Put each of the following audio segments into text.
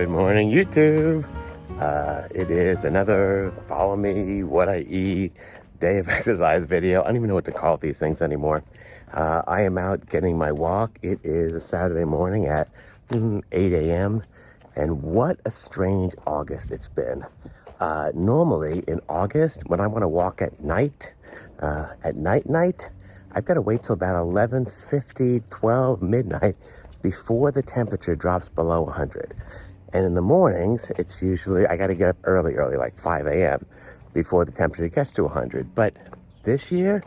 Good morning, YouTube. It is another follow me, what I eat, day of exercise video. I don't even know what to call these things anymore. I am out getting my walk. It is a Saturday morning at 8 a.m. And what a strange August it's been. Normally in August, when I want to walk at night, I've got to wait till about 11:50, 12, midnight before the temperature drops below 100. And in the mornings, it's usually, I got to get up early, like 5 a.m. before the temperature gets to 100. But this year,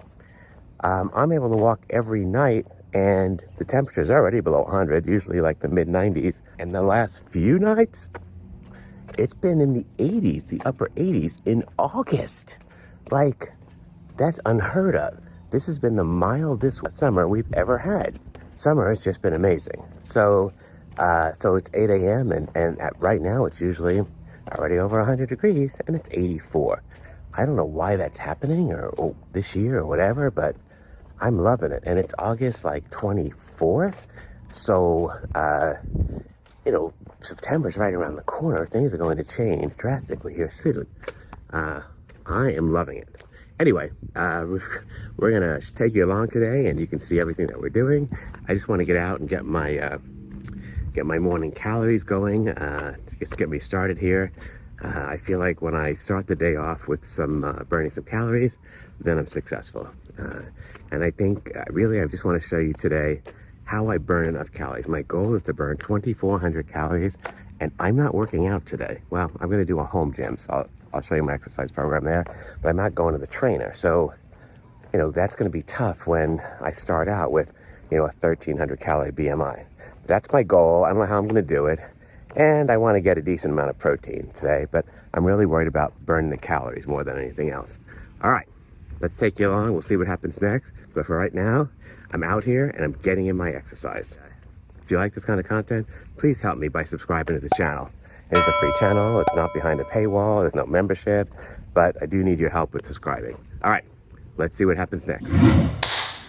I'm able to walk every night and the temperature is already below 100, usually like the mid 90s. And the last few nights, it's been in the 80s, the upper 80s in August. Like, that's unheard of. This has been the mildest summer we've ever had. Summer has just been amazing. So it's 8 a.m. and right now it's usually already over 100 degrees and it's 84. I don't know why that's happening or this year or whatever, but I'm loving it. And it's August like 24th. So, September's right around the corner. Things are going to change drastically here soon. I am loving it. Anyway, we're going to take you along today and you can see everything that we're doing. I just want to get out and get my morning calories going, to get me started here. I feel like when I start the day off with some burning some calories, then I'm successful. And I think really I just want to show you today how I burn enough calories. My goal is to burn 2,400 calories, and I'm not working out today. Well, I'm going to do a home gym, so I'll show you my exercise program there, but I'm not going to the trainer. So, that's going to be tough when I start out with, a 1,300 calorie BMI. That's my goal. I don't know how I'm going to do it. And I want to get a decent amount of protein today, but I'm really worried about burning the calories more than anything else. All right, let's take you along. We'll see what happens next. But for right now, I'm out here and I'm getting in my exercise. If you like this kind of content, please help me by subscribing to the channel. It is a free channel. It's not behind a paywall. There's no membership, but I do need your help with subscribing. All right, let's see what happens next.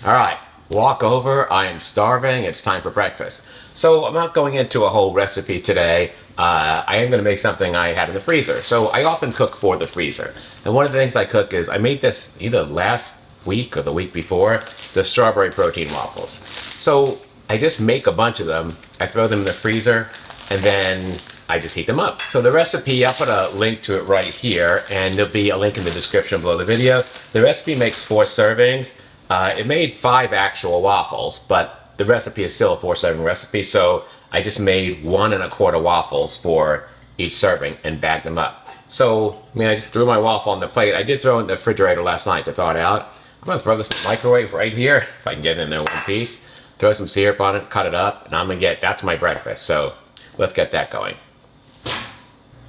All right, walk over. I am starving. It's time for breakfast. So I'm not going into a whole recipe today. I am going to make something I had in the freezer. So I often cook for the freezer. And one of the things I cook is, I made this either last week or the week before, the strawberry protein waffles. So I just make a bunch of them. I throw them in the freezer and then I just heat them up. So the recipe, I'll put a link to it right here, and there'll be a link in the description below the video. The recipe makes 4 servings. It made 5 actual waffles, but the recipe is still a 4-serving recipe, so I just made 1 1/4 waffles for each serving and bagged them up. So, I just threw my waffle on the plate. I did throw it in the refrigerator last night to thaw it out. I'm gonna throw this in the microwave right here, if I can get it in there one piece. Throw some syrup on it, cut it up, and I'm gonna that's my breakfast. So let's get that going.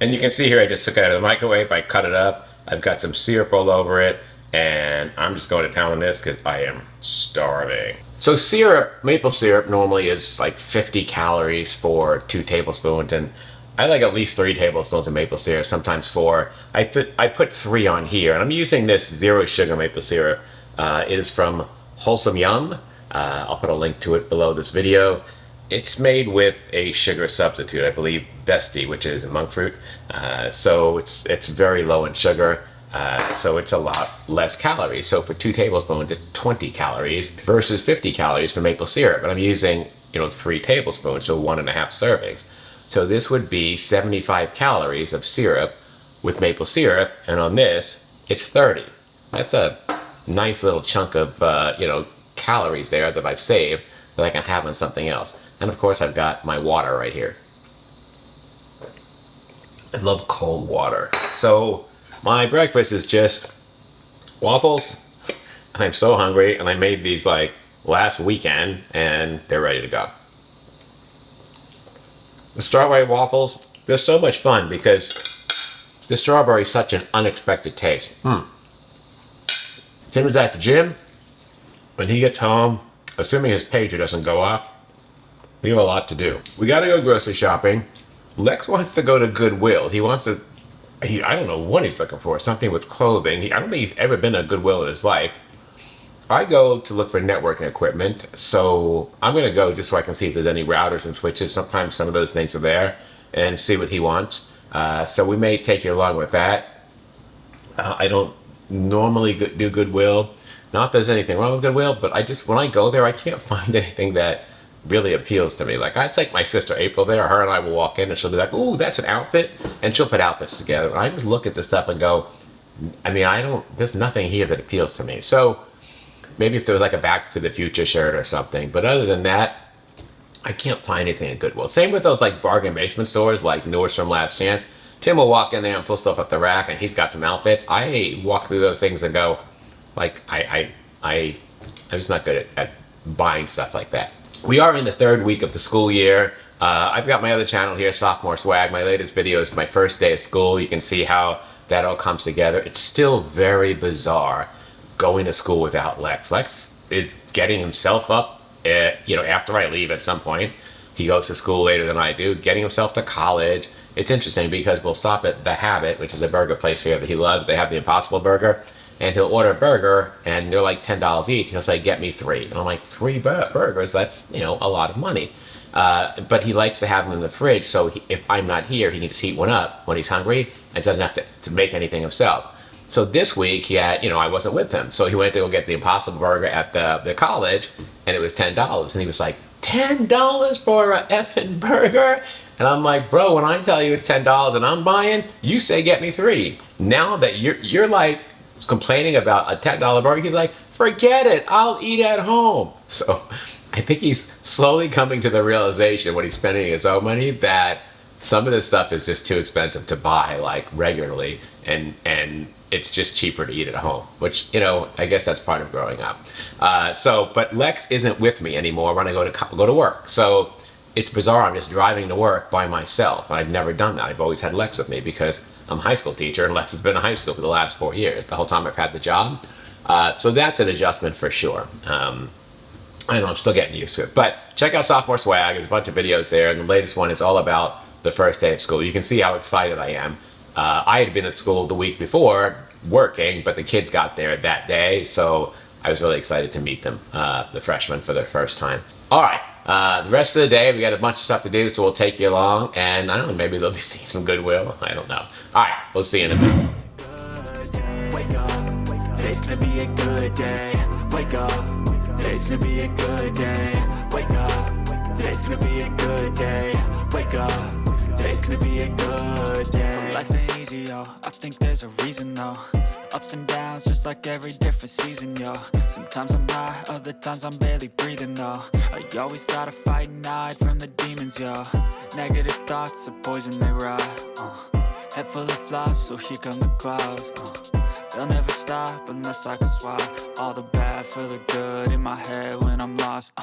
And you can see here, I just took it out of the microwave, I cut it up, I've got some syrup all over it, and I'm just going to town on this because I am starving. So syrup, maple syrup normally is like 50 calories for 2 tablespoons, and I like at least 3 tablespoons of maple syrup, sometimes 4. I put 3 on here, and I'm using this 0 sugar maple syrup. It is from Wholesome Yum. I'll put a link to it below this video. It's made with a sugar substitute, I believe Bestie, which is monk fruit. So it's very low in sugar. So it's a lot less calories. So for 2 tablespoons, it's 20 calories versus 50 calories for maple syrup. And I'm using, 3 tablespoons, so 1 1/2 servings. So this would be 75 calories of syrup with maple syrup. And on this, it's 30. That's a nice little chunk of, calories there that I've saved that I can have on something else. And of course, I've got my water right here. I love cold water. So my breakfast is just waffles. I'm so hungry, and I made these like last weekend, and they're ready to go. The strawberry waffles, they're so much fun because the strawberry is such an unexpected taste. Tim is at the gym. When he gets home, assuming his pager doesn't go off, we have a lot to do. We gotta go grocery shopping. Lex wants to go to Goodwill. He wants to, I don't know what he's looking for, something with clothing. I don't think he's ever been to Goodwill in his life. I go to look for networking equipment, so I'm gonna go just so I can see if there's any routers and switches. Sometimes some of those things are there. and see what he wants. So we may take you along with that. I don't normally do Goodwill. Not that there's anything wrong with Goodwill, but when I go there, I can't find anything that really appeals to me. Like, I take my sister April there, her and I will walk in and she'll be like, "Ooh, that's an outfit," and she'll put outfits together. And I just look at the stuff and go, I mean, there's nothing here that appeals to me. So maybe if there was like a Back to the Future shirt or something, but other than that, I can't find anything at Goodwill. Same with those like bargain basement stores like Nordstrom, Last Chance. Tim will walk in there and pull stuff up the rack and he's got some outfits. I walk through those things and go, like, I'm just not good at buying stuff like that. We are in the third week of the school year. I've got my other channel here, Sophomore Swag. My latest video is my first day of school. You can see how that all comes together. It's still very bizarre going to school without Lex. Lex is getting himself up, after I leave at some point. He goes to school later than I do, getting himself to college. It's interesting because we'll stop at The Habit, which is a burger place here that he loves. They have the Impossible Burger. And he'll order a burger, and they're like $10 each. He'll say, "Get me 3." And I'm like, 3 burgers? That's, a lot of money. But he likes to have them in the fridge, so if I'm not here, he can just heat one up when he's hungry and doesn't have to make anything himself. So this week, he had, I wasn't with him. So he went to go get the Impossible Burger at the college, and it was $10. And he was like, $10 for a effing burger? And I'm like, bro, when I tell you it's $10 and I'm buying, you say get me 3. Now that you're like, complaining about a $10 burger, he's like, forget it, I'll eat at home. So I think he's slowly coming to the realization when he's spending his own money that some of this stuff is just too expensive to buy like regularly, and it's just cheaper to eat at home, which, I guess that's part of growing up. But Lex isn't with me anymore when I go to work. So it's bizarre, I'm just driving to work by myself. I've never done that. I've always had Lex with me because I'm a high school teacher, and Lex has been in high school for the last 4 years, the whole time I've had the job. So that's an adjustment for sure. I know, I'm still getting used to it. But check out Sophomore Swag. There's a bunch of videos there, and the latest one is all about the first day of school. You can see how excited I am. I had been at school the week before working, but the kids got there that day, so I was really excited to meet them, the freshmen, for their first time. All right. The rest of the day, we got a bunch of stuff to do, so we'll take you along, and I don't know, maybe they'll be seeing some Goodwill. I don't know. All right, we'll see you in a minute. Wake up, today's gonna be a good day. Wake up, today's gonna be a good day. Wake up, today's gonna be a good day. Wake up, today's gonna be a good day. So life ain't easy, yo, I think there's a reason though. Ups and downs, just like every different season, yo. Sometimes I'm high, other times I'm barely breathing, though. I always gotta fight and hide from the demons, yo. Negative thoughts are poison, they rot. Head full of flies, so here come the clouds. They'll never stop unless I can swap all the bad for the good in my head when I'm lost.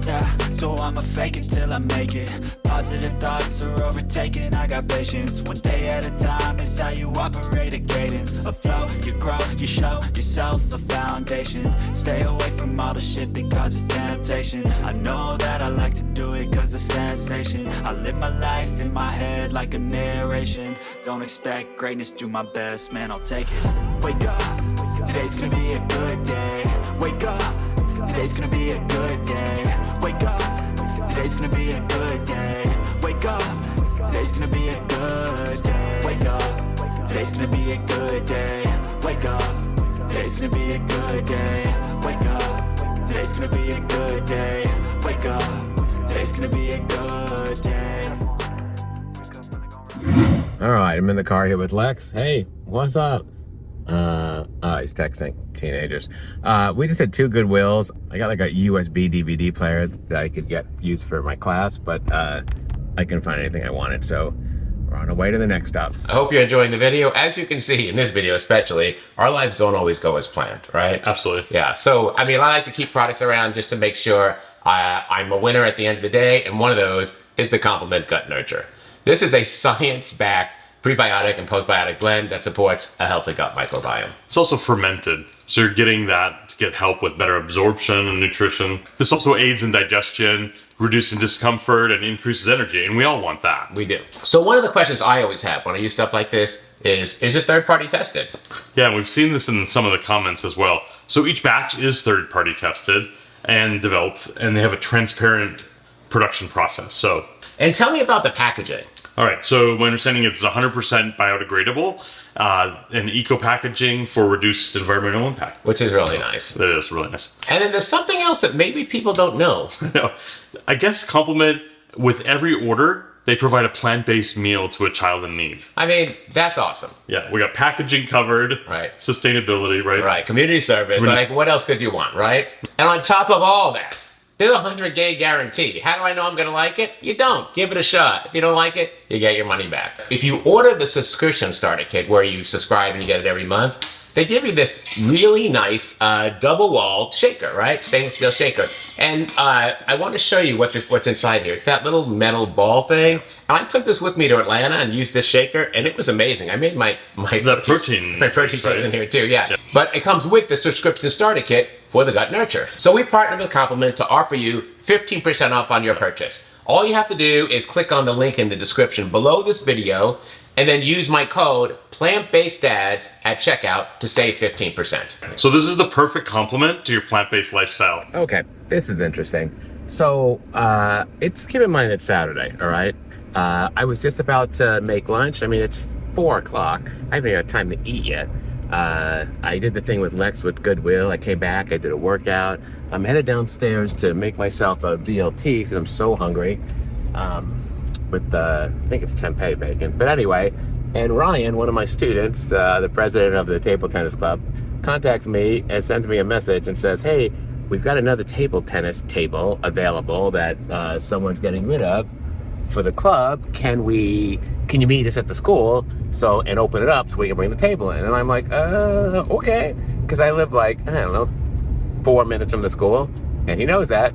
Yeah, so I'ma fake it till I make it. Positive thoughts are overtaken, I got patience. One day at a time is how you operate a cadence. A flow, you grow, you show yourself a foundation. Stay away from all the shit that causes temptation. I know that I like to do it cause it's sensation. I live my life in my head like a narration. Don't expect greatness, do my best, man, I'll take it. Wake up, today's gonna be a good day. Wake up, today's gonna be a good day. Wake up, today's gonna be a good day. Wake up, today's gonna be a good day. Wake up, today's gonna be a good day. Wake up, today's gonna be a good day. Wake up, today's gonna be a good day. Wake up, today's gonna be a good day. All right, I'm in the car here with Lex. Hey, what's up? He's texting teenagers. We just had 2 Goodwills. I got like a USB DVD player that I could use for my class, but I couldn't find anything I wanted, so we're on our way to the next stop. I hope you're enjoying the video. As you can see in this video especially, our lives don't always go as planned, right? Absolutely. Yeah, so I mean, I like to keep products around just to make sure I'm a winner at the end of the day, and one of those is the Compliment Gut Nurture. This is a science-backed prebiotic and postbiotic blend that supports a healthy gut microbiome. It's also fermented, so you're getting that to get help with better absorption and nutrition. This also aids in digestion, reducing discomfort, and increases energy, and we all want that. We do. So one of the questions I always have when I use stuff like this is it third-party tested? Yeah, and we've seen this in some of the comments as well. So each batch is third-party tested and developed, and they have a transparent production process. And tell me about the packaging. All right, so my understanding is it's 100% biodegradable and eco-packaging for reduced environmental impact. Which is really nice. It is really nice. And then there's something else that maybe people don't know. No, I guess compliment with every order, they provide a plant-based meal to a child in need. I mean, that's awesome. Yeah, we got packaging covered, Right. Sustainability, right? Right, community service. Like, what else could you want, right? And on top of all that, there's a 100-day guarantee. How do I know I'm going to like it? You don't. Give it a shot. If you don't like it, you get your money back. If you order the subscription starter kit where you subscribe and you get it every month, they give you this really nice double-walled shaker, right? Stainless steel shaker. And I want to show you what's inside here. It's that little metal ball thing. I took this with me to Atlanta and used this shaker, and it was amazing. I made my protein shakes in here too, yeah. But it comes with the subscription starter kit for the gut nurture. So we partnered with Compliment to offer you 15% off on your purchase. All you have to do is click on the link in the description below this video and then use my code PLANTBASEDDADS at checkout to save 15%. So this is the perfect complement to your plant-based lifestyle. Okay, this is interesting. So, keep in mind it's Saturday, all right? I was just about to make lunch. I mean, it's 4 o'clock. I haven't even had time to eat yet. I did the thing with Lex with Goodwill. I came back, I did a workout. I'm headed downstairs to make myself a VLT because I'm so hungry. With I think it's tempeh bacon. But anyway, and Ryan, one of my students, the president of the table tennis club, contacts me and sends me a message and says, hey, we've got another table tennis table available that someone's getting rid of for the club. Can you meet us at the school and open it up so we can bring the table in? And I'm like, okay. Because I live like, I don't know, 4 minutes from the school. And he knows that.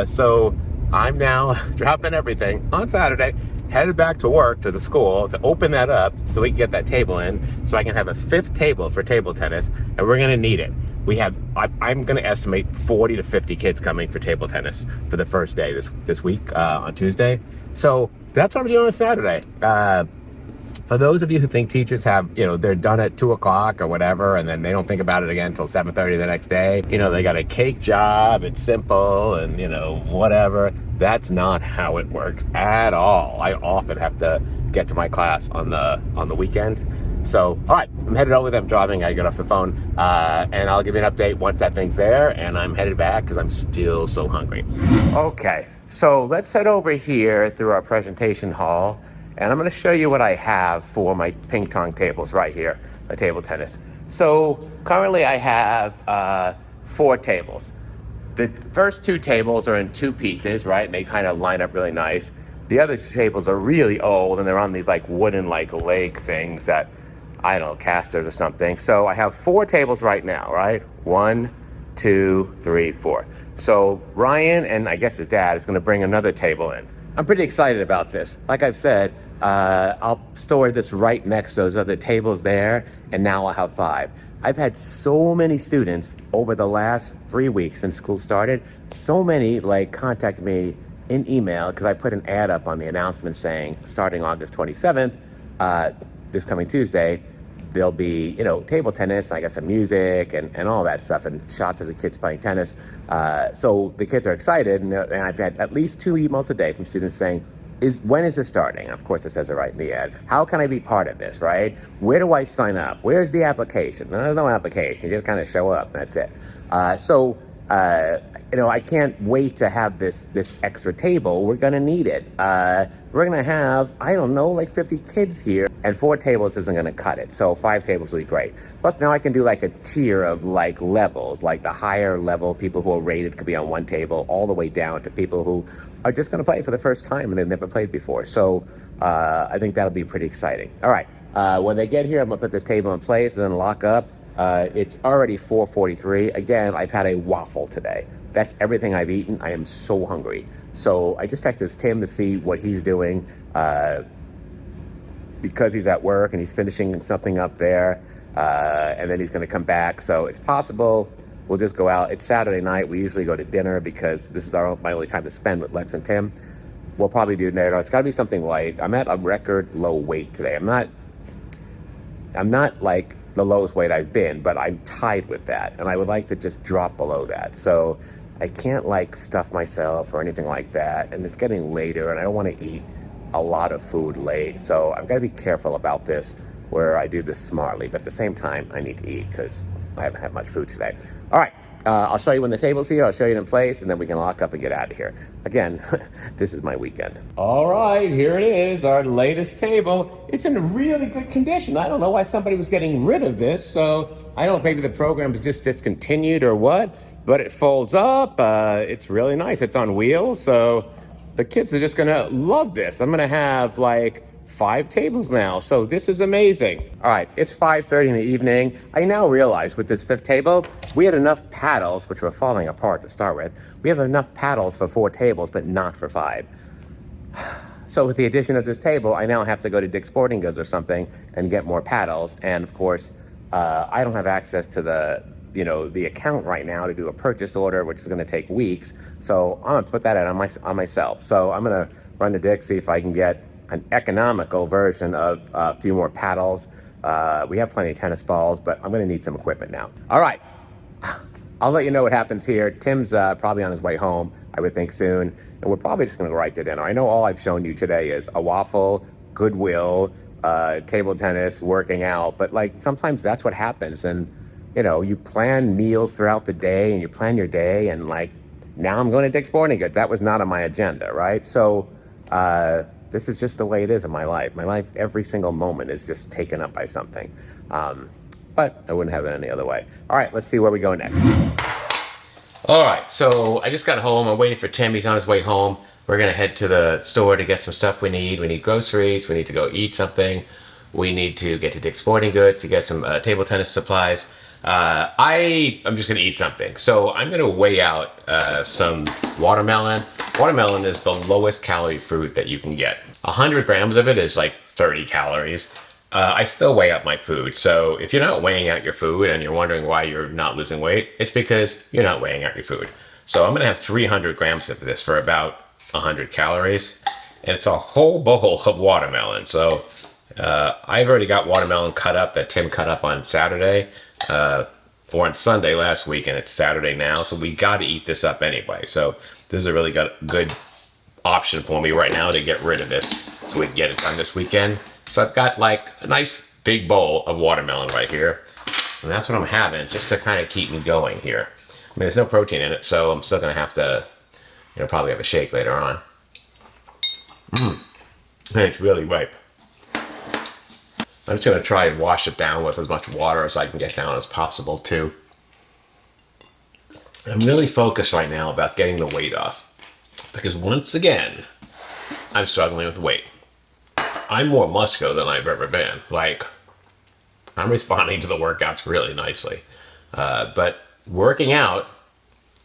So I'm now dropping everything on Saturday, headed back to work to the school to open that up so we can get that table in so I can have a 5th table for table tennis, and we're going to need it. I'm going to estimate 40 to 50 kids coming for table tennis for the first day this week on Tuesday. So that's what I'm doing on Saturday. For those of you who think teachers have, they're done at 2 o'clock or whatever, and then they don't think about it again until 7:30 the next day. They got a cake job, it's simple, and, whatever. That's not how it works at all. I often have to get to my class on the weekends. So, all right, I'm headed over there. I'm driving. I get off the phone, and I'll give you an update once that thing's there, and I'm headed back because I'm still so hungry. Okay, so let's head over here through our presentation hall. And I'm going to show you what I have for my ping pong tables right here, the table tennis. So currently I have 4 tables. The first 2 tables are in 2 pieces, right? And they kind of line up really nice. The other 2 tables are really old, and they're on these like wooden like leg things that, I don't know, Canisters or something. So I have 4 tables right now, right? 1, 2, 3, 4. So Ryan and I guess his dad is going to bring another table in. I'm pretty excited about this. Like I've said, I'll store this right next to those other tables there, and now I'll have 5. I've had so many students over the last 3 weeks since school started, so many contact me in email because I put an ad up on the announcement saying starting August 27th, this coming Tuesday, there'll be, table tennis. I got some music and all that stuff and shots of the kids playing tennis. So the kids are excited, and I've had at least 2 emails a day from students saying, when is this starting? Of course, it says it right in the ad. How can I be part of this, right? Where do I sign up? Where's the application? No, there's no application. You just kind of show up, and that's it. I can't wait to have this extra table. We're going to need it. We're going to have, 50 kids here, and 4 tables isn't going to cut it. So 5 tables will be great. Plus, now I can do a tier of levels, like the higher level people who are rated could be on 1 table, all the way down to people who are just going to play for the first time and they've never played before. So I think that'll be pretty exciting. All right, when they get here, I'm going to put this table in place and then lock up. It's already 4:43. Again, I've had a waffle today. That's everything I've eaten. I am so hungry. So I just texted Tim to see what he's doing because he's at work and he's finishing something up there. And then he's going to come back. So it's possible we'll just go out. It's Saturday night. We usually go to dinner because this is my only time to spend with Lex and Tim. We'll probably do dinner. It's got to be something light. I'm at a record low weight today. I'm not like the lowest weight I've been, but I'm tied with that, and I would like to just drop below that. So I can't stuff myself or anything like that, and it's getting later, and I don't want to eat a lot of food late. So I've got to be careful about this where I do this smartly. But at the same time, I need to eat because I haven't had much food today. All right. I'll show you when the table's here. I'll show you it in place, and then we can lock up and get out of here. Again, this is my weekend. All right, here it is, our latest table. It's in really good condition. I don't know why somebody was getting rid of this, so I don't know if maybe the program was just discontinued or what, but it folds up. It's really nice. It's on wheels, so the kids are just going to love this. I'm going to have like 5 tables now, so this is amazing. All right, it's 5:30 in the evening. I now realize with this 5th table, we had enough paddles, which were falling apart to start with. We have enough paddles for 4 tables, but not for 5. So with the addition of this table, I now have to go to Dick's Sporting Goods or something and get more paddles. And of course, I don't have access to the account right now to do a purchase order, which is going to take weeks. So I'm going to put that out on myself. So I'm going to run to Dick's, see if I can get an economical version of a few more paddles. We have plenty of tennis balls, but I'm going to need some equipment now. All right. I'll let you know what happens here. Tim's probably on his way home, I would think soon. And we're probably just going to go right to dinner. I know all I've shown you today is a waffle, Goodwill, table tennis, working out. But like sometimes that's what happens. And, you plan meals throughout the day and you plan your day. And like now I'm going to Dick's Sporting Goods. That was not on my agenda, right? So this is just the way it is in my life. My life, every single moment is just taken up by something. But I wouldn't have it any other way. All right, let's see where we go next. All right, so I just got home. I'm waiting for Tim. He's on his way home. We're going to head to the store to get some stuff we need. We need groceries. We need to go eat something. We need to get to Dick's Sporting Goods to get some table tennis supplies. I'm just going to eat something. So I'm going to weigh out some watermelon. Watermelon is the lowest calorie fruit that you can get. 100 grams of it is like 30 calories. I still weigh out my food. So if you're not weighing out your food and you're wondering why you're not losing weight, it's because you're not weighing out your food. So I'm going to have 300 grams of this for about 100 calories. And it's a whole bowl of watermelon. So I've already got watermelon cut up that Tim cut up on Saturday. Or on Sunday last week, and it's Saturday now, so we got to eat this up anyway. So this is a really good option for me right now to get rid of this so we can get it done this weekend. So I've got like a nice big bowl of watermelon right here, and that's what I'm having just to kind of keep me going here. I mean, there's no protein in it, so I'm still gonna have to, probably have a shake later on. And it's really ripe. I'm just going to try and wash it down with as much water as I can get down as possible, too. I'm really focused right now about getting the weight off. Because once again, I'm struggling with weight. I'm more muscular than I've ever been. Like, I'm responding to the workouts really nicely. But working out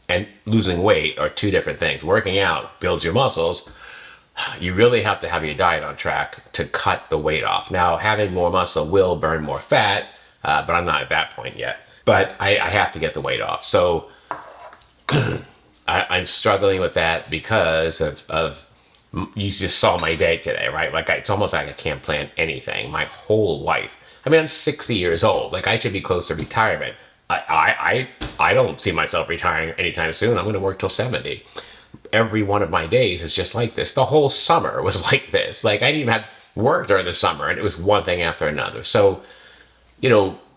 and losing weight are 2 different things. Working out builds your muscles. You really have to have your diet on track to cut the weight off. Now, having more muscle will burn more fat, but I'm not at that point yet. But I have to get the weight off. So I'm struggling with that because of you just saw my day today, right? Like it's almost like I can't plan anything my whole life. I mean, I'm 60 years old. Like I should be close to retirement. I don't see myself retiring anytime soon. I'm going to work till 70. Every one of my days is just like this. The whole summer was like this. Like I didn't even have work during the summer, and it was one thing after another. So,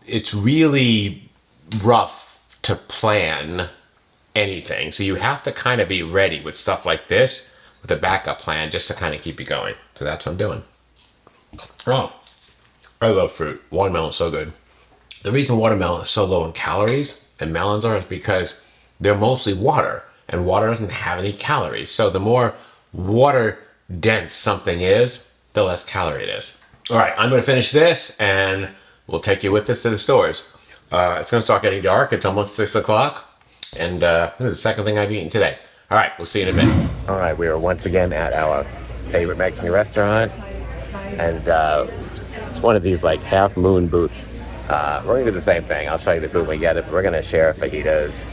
it's really rough to plan anything. So you have to kind of be ready with stuff like this with a backup plan just to kind of keep you going. So that's what I'm doing. Oh, I love fruit. Watermelon is so good. The reason watermelon is so low in calories and melons are is because they're mostly water. And water doesn't have any calories. So the more water dense something is, the less calorie it is. All right, I'm going to finish this and we'll take you with us to the stores. It's going to start getting dark. It's almost 6 o'clock. And this is the second thing I've eaten today. All right, we'll see you in a minute. All right, we are once again at our favorite Mexican restaurant. And it's one of these like half moon booths. We're going to do the same thing. I'll show you the food when we get it. We're going to share fajitas,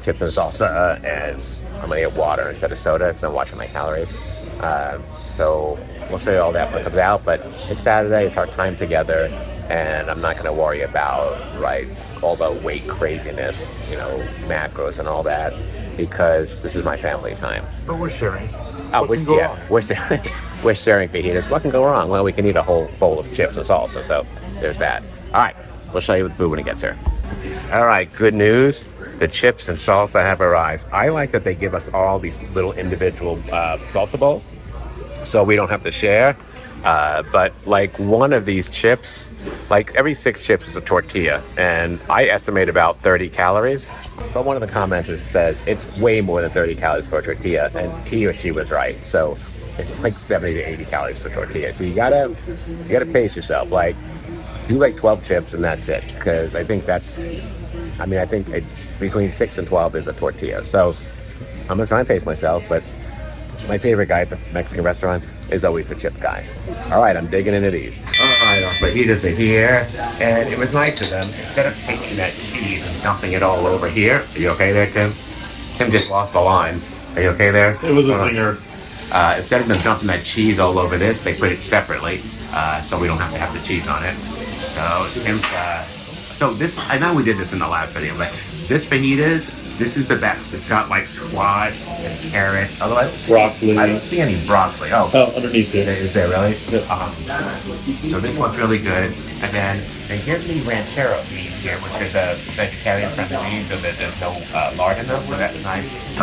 chips and salsa, and I'm going to get water instead of soda because I'm watching my calories. So we'll show you all that when it comes out, but it's Saturday, it's our time together, and I'm not going to worry about all the weight craziness, macros and all that, because this is my family time. But we're sharing. We're sharing. we're sharing fajitas. What can go wrong? Well, we can eat a whole bowl of chips and salsa, so there's that. All right, we'll show you the food when it gets here. All right, good news. The chips and salsa have arrived. I like that they give us all these little individual salsa bowls, so we don't have to share. But like one of these chips, like every 6 chips is a tortilla, and I estimate about 30 calories. But one of the commenters says it's way more than 30 calories for a tortilla, and he or she was right. So it's like 70 to 80 calories for tortilla. So you gotta pace yourself. Like do like 12 chips and that's it, because I think between 6 and 12 is a tortilla. So I'm gonna try and pace myself, but my favorite guy at the Mexican restaurant is always the chip guy. All right, I'm digging into these. All right, our fajitas are here, and it was nice of them. Instead of taking that cheese and dumping it all over here, are you okay there, Tim? Tim just lost the line. Are you okay there? It was a singer. Instead of them dumping that cheese all over this, they put it separately, so we don't have to have the cheese on it. So Tim's, I know we did this in the last video, but this is the best. It's got like squash and carrot. Otherwise, Broccoli. I don't see any broccoli. Oh, Underneath it. is there really? So this one's really good. And then they give me ranchero beans here, which is a vegetarian friendly bean, so that there's no lard in them. So that's nice.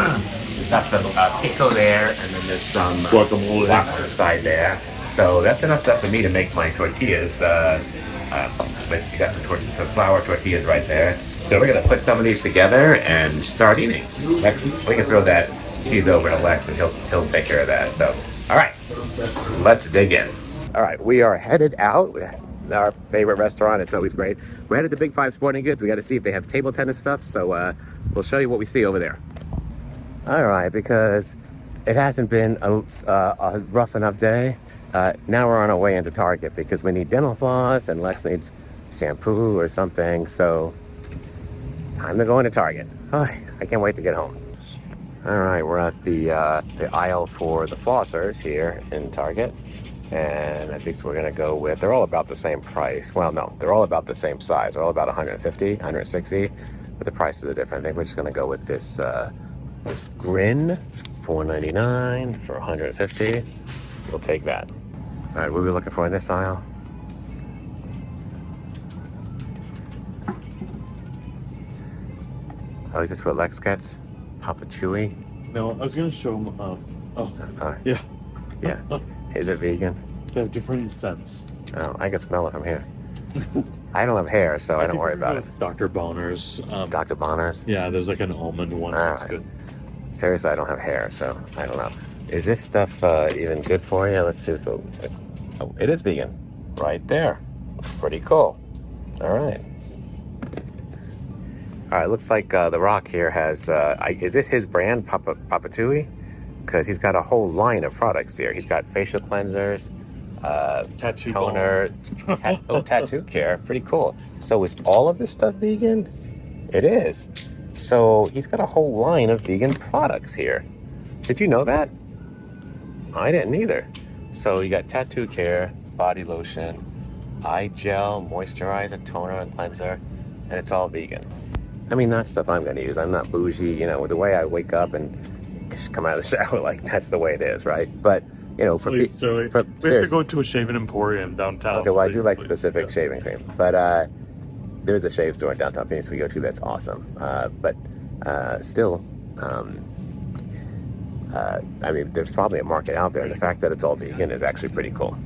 Got the pico there, and then there's some Guacamole. side there. So that's enough stuff for me to make my tortillas. But you got the flour tortillas right there. So we're gonna put some of these together and start eating. Lex, we can throw that cheese over to Lex and he'll take care of that. So, all right, let's dig in. All right, we are headed out. Our favorite restaurant. It's always great. We're headed to Big 5 Sporting Goods. We got to see if they have table tennis stuff. So we'll show you what we see over there. All right, because it hasn't been a rough enough day. Now we're on our way into Target because we need dental floss and Lex needs shampoo or something. So time to go into Target. Oh, I can't wait to get home. All right, we're at the aisle for the flossers here in Target. And I think we're gonna go with, they're all about the same price. Well, no, they're all about the same size. They're all about 150, 160, but the prices are different. I think we're just gonna go with this this Grin, $4.99 for 150. We'll take that. All right, what are we looking for in this aisle? Oh, is this what Lex gets? Papa Chewy? No, I was going to show them. Yeah. Yeah. Is it vegan? They have different scents. Oh, I can smell it from here. I don't have hair, so I don't worry about it. Dr. Bonner's. Dr. Bonner's? Yeah, there's like an almond one. That's right. good. Seriously, I don't have hair, so I don't know. Is this stuff even good for you? Let's see what the... Oh, it is vegan. Right there. Pretty cool. All right. All right, looks like The Rock here has... is this his brand, Papa Chewy? Because he's got a whole line of products here. He's got facial cleansers, Tattoo toner, tattoo care. Pretty cool. So is all of this stuff vegan? It is. So he's got a whole line of vegan products here. Did you know that? I didn't either. So you got tattoo care, body lotion, eye gel, moisturizer, toner, and cleanser, and it's all vegan. I mean, not stuff I'm going to use. I'm not bougie, you know, the way I wake up and just come out of the shower, like that's the way it is, right? But you know, Please, Joey. We have to go to a shaving emporium downtown. Okay, well, I do like specific shaving cream, but there's a shave store in downtown Phoenix we go to that's awesome. But still, I mean, there's probably a market out there, and the fact that it's all vegan is actually pretty cool.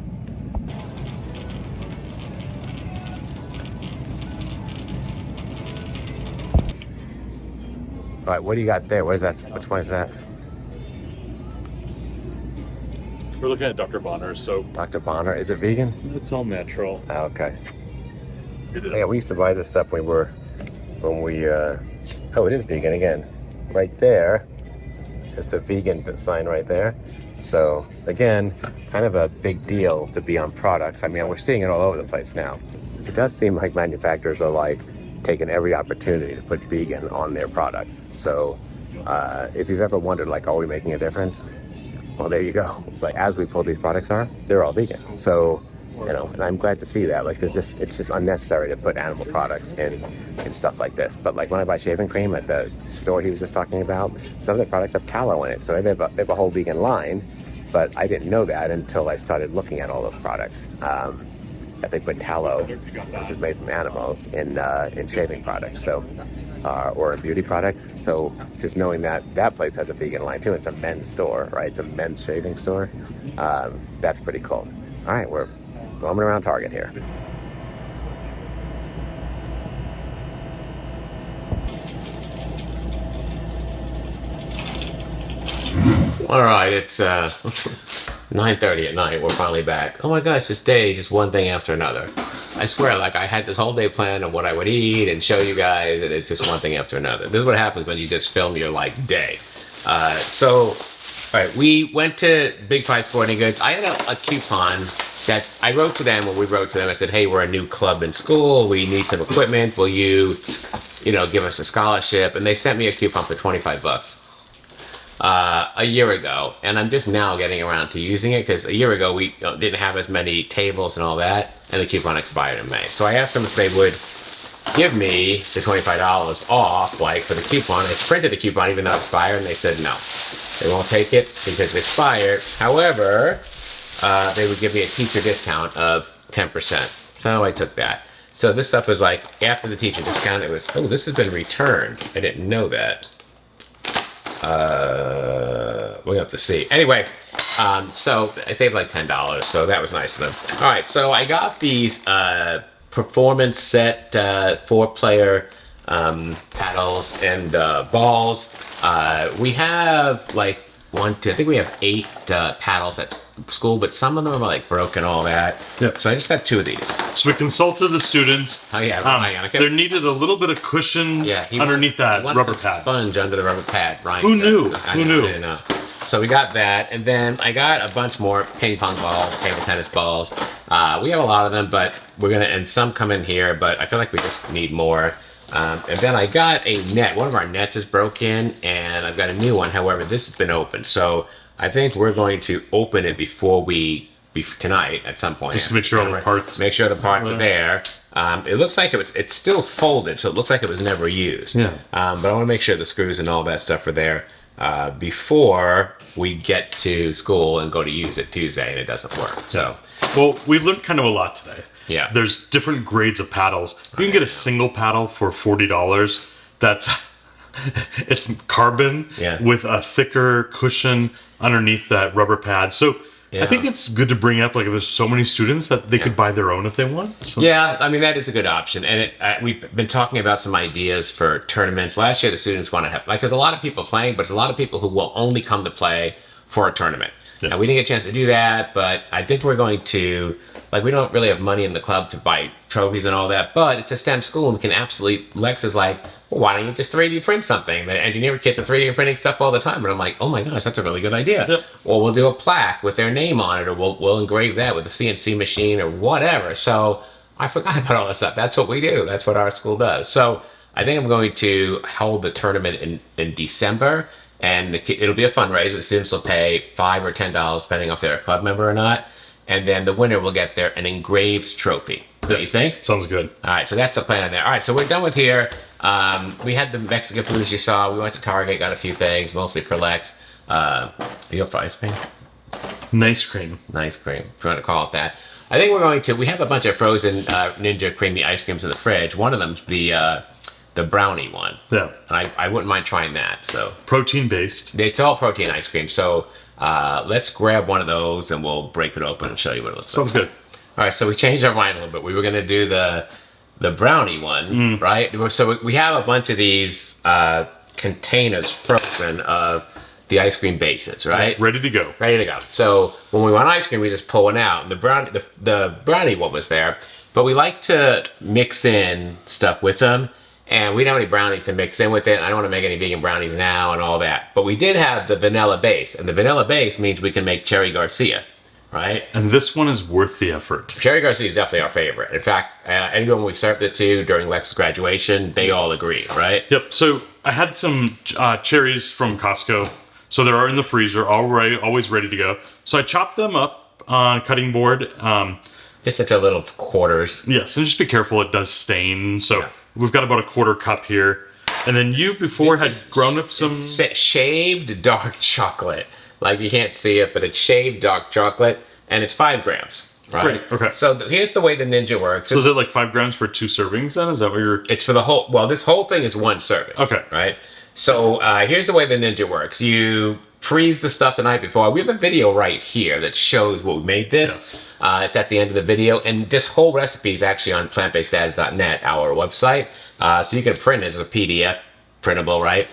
All right, what do you got there? What is that? Which one is that? We're looking at Dr. Bonner's, so... Dr. Bonner, is it vegan? It's all natural. Oh, okay. It is. Yeah, we used to buy this stuff when we oh, it is vegan again. Right there is the vegan sign right there. So again, kind of a big deal to be on products. I mean, we're seeing it all over the place now. It does seem like manufacturers are like taking every opportunity to put vegan on their products. So if you've ever wondered, like, are we making a difference? Well, there you go. Like, as we pull these products are, they're all vegan. So, you know, and I'm glad to see that. Like, it's just unnecessary to put animal products in stuff like this. But like when I buy shaving cream at the store he was just talking about, some of the products have tallow in it. So they have a whole vegan line, but I didn't know that until I started looking at all those products. I think with tallow, which is made from animals, in shaving products, so or in beauty products. So just knowing that that place has a vegan line too. It's a men's store, right? It's a men's shaving store. That's pretty cool. All right, we're roaming around Target here. All right, it's 9:30 at night. We're finally back. Oh my gosh, this day, just one thing after another. I swear, like I had this whole day planned of what I would eat and show you guys, and it's just one thing after another. This is what happens when you just film your like day. All right, we went to Big Five Sporting Goods. I had a coupon that I wrote to them when we wrote to them. I said, hey, we're a new club in school. We need some equipment. Will you give us a scholarship? And they sent me a coupon for $25. A year ago, and I'm just now getting around to using it because a year ago we didn't have as many tables and all that, and the coupon expired in May. So I asked them if they would give me the $25 off, like for the coupon. I printed the coupon even though it expired, and they said no, they won't take it because it expired. However, they would give me a teacher discount of 10%. So I took that. So this stuff was like after the teacher discount. It was, oh, this has been returned. I didn't know that. We'll have to see. Anyway, so I saved like $10, so that was nice of them. All right, so I got these performance set 4-player paddles and balls. We have like I think we have 8 paddles at school, but some of them are like broken, all that. Yep. So I just got 2 of these. So we consulted the students. Oh yeah, hang on. There needed a little bit of cushion underneath that rubber pad. Sponge under the rubber pad. Ryan Who says. knew? Who knew? I didn't know. So we got that, and then I got a bunch more ping pong balls, table tennis balls. We have a lot of them, but and some come in here, but I feel like we just need more. And then I got a net. One of our nets is broken, and I've got a new one. However, this has been opened, so I think we're going to open it tonight at some point. Just to make sure all the parts. Make sure the parts are there. It looks like it's still folded, so it looks like it was never used. Yeah. But I want to make sure the screws and all that stuff are there before we get to school and go to use it Tuesday, and it doesn't work. So. Well, we learned kind of a lot today. Yeah. There's different grades of paddles. You can get a single paddle for $40. It's carbon with a thicker cushion underneath that rubber pad. So I think it's good to bring up, like, if there's so many students that they could buy their own if they want. So. Yeah, I mean, that is a good option. And we've been talking about some ideas for tournaments. Last year, the students want to have, like, there's a lot of people playing, but there's a lot of people who will only come to play for a tournament. Yeah. And we didn't get a chance to do that, but I think we're going to, like, we don't really have money in the club to buy trophies and all that, but it's a STEM school and we can absolutely, Lex is like, well, why don't you just 3D print something? The engineer kids are 3D printing stuff all the time. And I'm like, oh my gosh, that's a really good idea. Yep. Well, we'll do a plaque with their name on it, or we'll engrave that with a CNC machine or whatever. So I forgot about all this stuff. That's what we do. That's what our school does. So I think I'm going to hold the tournament in December. And it'll be a fundraiser. The students will pay $5 or $10, depending if they're a club member or not. And then the winner will get an engraved trophy. Don't you think? Sounds good. All right, so that's the plan there. All right, so we're done with here. We had the Mexican food, as you saw. We went to Target, got a few things, mostly for Lex. Are you up for ice cream? Nice cream. Nice cream, if you want to call it that. I think we have a bunch of frozen Ninja Creami ice creams in the fridge. One of them's the brownie one. Yeah. And I wouldn't mind trying that. So protein based. It's all protein ice cream. So let's grab one of those and we'll break it open and show you what it looks like. Sounds good. All right, so we changed our mind a little bit. We were going to do the brownie one, right? So we have a bunch of these containers frozen of the ice cream bases, right? Ready to go. Ready to go. So when we want ice cream, we just pull one out. And the brownie one was there, but we like to mix in stuff with them. And we don't have any brownies to mix in with it. I don't want to make any vegan brownies now and all that. But we did have the vanilla base. And the vanilla base means we can make Cherry Garcia, right? And this one is worth the effort. Cherry Garcia is definitely our favorite. In fact, anyone we served it to during Lex's graduation, they all agree, right? Yep. So I had some cherries from Costco. So they're in the freezer, always ready to go. So I chopped them up on a cutting board. Just into little quarters. Yes, and just be careful, it does stain. So we've got about a quarter cup here. And then you before had grown up some... It's shaved dark chocolate. Like you can't see it, but it's shaved dark chocolate, and it's 5 grams. Right. Great. Okay. So here's the way the Ninja works. So is it like 5 grams for 2 servings then? Is that what you're... It's for the whole... Well, this whole thing is 1 serving. Okay. Right? So here's the way the Ninja works. You freeze the stuff the night before. We have a video right here that shows what we made this. Yes. It's at the end of the video. And this whole recipe is actually on plantbaseddads.net, our website. So you can print it as a PDF. Printable, right?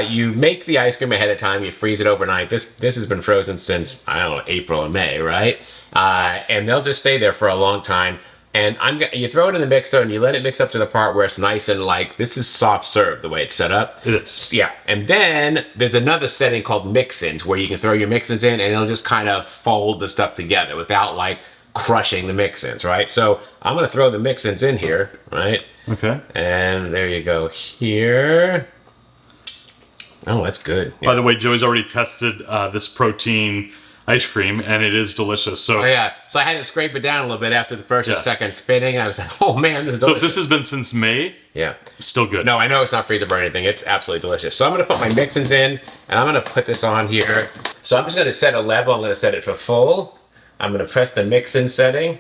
You make the ice cream ahead of time. You freeze it overnight. This has been frozen since, I don't know, April or May, right? And they'll just stay there for a long time. And you throw it in the mixer and you let it mix up to the part where it's nice and like, this is soft serve the way it's set up. It is. Yeah. And then there's another setting called mix-ins where you can throw your mix-ins in and it'll just kind of fold the stuff together without like crushing the mix-ins, right? So I'm going to throw the mix-ins in here, right? Okay. And there you go here. Oh, that's good. Yeah. By the way, Joey's already tested this protein ice cream, and it is delicious. So, oh, yeah. So I had to scrape it down a little bit after the first or second spinning. I was like, oh, man, this is delicious. So if this has been since May, yeah, it's still good. No, I know it's not freezer burn or anything. It's absolutely delicious. So I'm going to put my mix-ins in, and I'm going to put this on here. So I'm just going to set a level. I'm going to set it for full. I'm going to press the mix-in setting,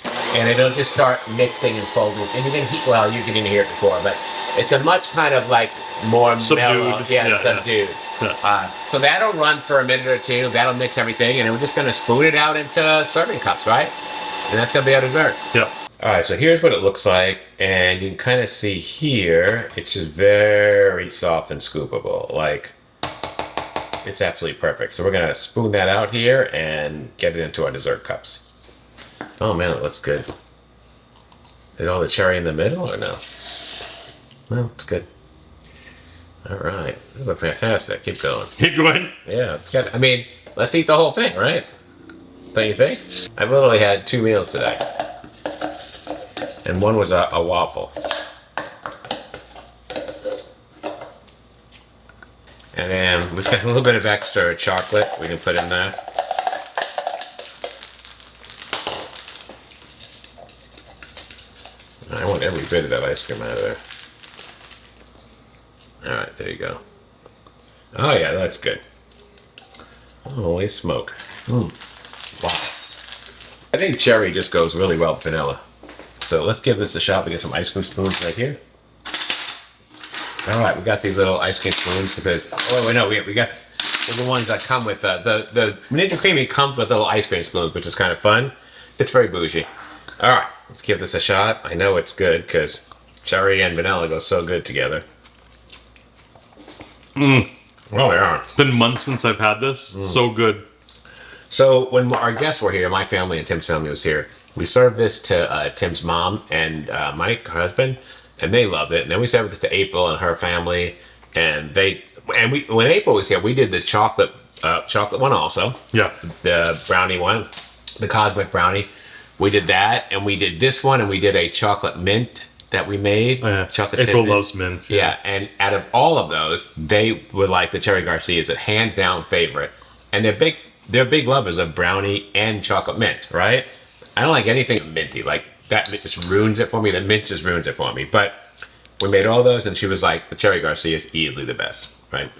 and it'll just start mixing and folding. And you can hear, well, you can even hear it before, but it's a much kind of like more subdued. Mellow. Yeah, subdued. Yeah. So that'll run for a minute or two. That'll mix everything, and we're just going to spoon it out into serving cups, right? And that's going to be our dessert. Yeah. All right, so here's what it looks like, and you can kind of see here, it's just very soft and scoopable. Like, it's absolutely perfect. So we're going to spoon that out here and get it into our dessert cups. Oh, man, it looks good. Is all the cherry in the middle or no? No, it's good. All right. This is fantastic. Keep going. Keep going. Yeah, it's good. I mean, let's eat the whole thing, right? Don't you think? I've literally had 2 meals today. And one was a waffle. And then we've got a little bit of extra chocolate we can put in there. I want every bit of that ice cream out of there. Alright, there you go. Oh yeah, that's good. Holy smoke. Wow. I think cherry just goes really well with vanilla. So let's give this a shot. We get some ice cream spoons right here. Alright, we got these little ice cream spoons because, oh wait, no, we got the ones that come with, the Ninja Creami comes with little ice cream spoons, which is kind of fun. It's very bougie. Alright, let's give this a shot. I know it's good because cherry and vanilla go so good together. Oh yeah. It's been months since I've had this. So good. So when our guests were here, my family and Tim's family was here, we served this to Tim's mom and Mike, her husband, and they loved it. And then we served it to April and her family, and when April was here, we did the chocolate one also. Yeah. The brownie one, the cosmic brownie. We did that, and we did this one, and we did a chocolate mint that we made. Oh, yeah. Chocolate April mint. loves mint. Yeah, and out of all of those, they would like the Cherry Garcias, a hands down favorite. And they're big lovers of brownie and chocolate mint, right? I don't like anything minty. Like that just ruins it for me. The mint just ruins it for me. But we made all those, and she was like, the Cherry Garcia is easily the best, right?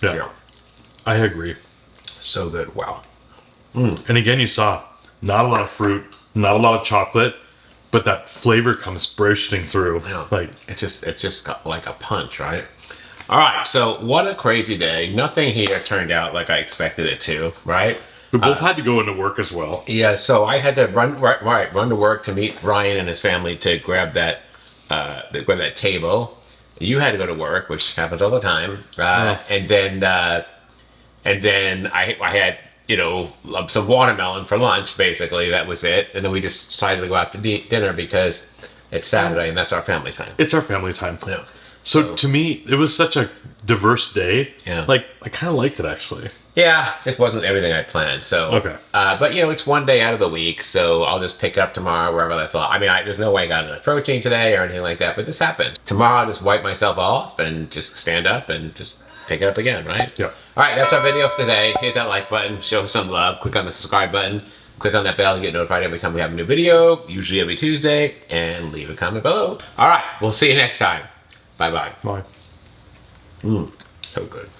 Yeah. I agree. So good. Wow. And again, you saw not a lot of fruit, not a lot of chocolate, but that flavor comes bursting through. Yeah. Like it's just got like a punch, right? All right. So what a crazy day. Nothing here turned out like I expected it to, right? we both had to go into work as well. Yeah. So I had to run to work to meet Ryan and his family to grab that table. You had to go to work, which happens all the time. And then I had, some watermelon for lunch, basically. That was it. And then we just decided to go out to dinner because it's Saturday and that's our family time. It's our family time. Yeah. So to me, it was such a diverse day. Yeah. Like, I kind of liked it, actually. Yeah, just wasn't everything I planned. So, okay. But it's one day out of the week, so I'll just pick up tomorrow wherever I thought. I mean, there's no way I got enough protein today or anything like that, but this happened. Tomorrow I'll just wipe myself off and just stand up and just pick it up again, right? Yeah. All right, that's our video for today. Hit that like button, show us some love, click on the subscribe button, click on that bell to get notified every time we have a new video, usually every Tuesday, and leave a comment below. All right, we'll see you next time. Bye-bye. Bye. So good.